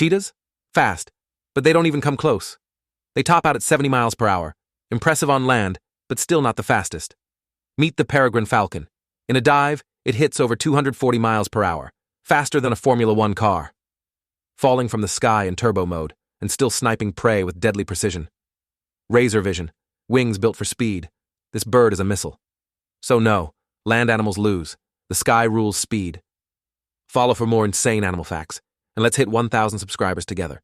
Cheetahs? Fast, but they don't even come close. They top out at 70 miles per hour. Impressive on land, but still not the fastest. Meet the Peregrine Falcon. In a dive, it hits over 240 miles per hour, faster than a Formula One car. Falling from the sky in turbo mode, and still sniping prey with deadly precision. Razor vision, wings built for speed. This bird is a missile. So no, land animals lose. The sky rules speed. Follow for more insane animal facts, and let's hit 1,000 subscribers together.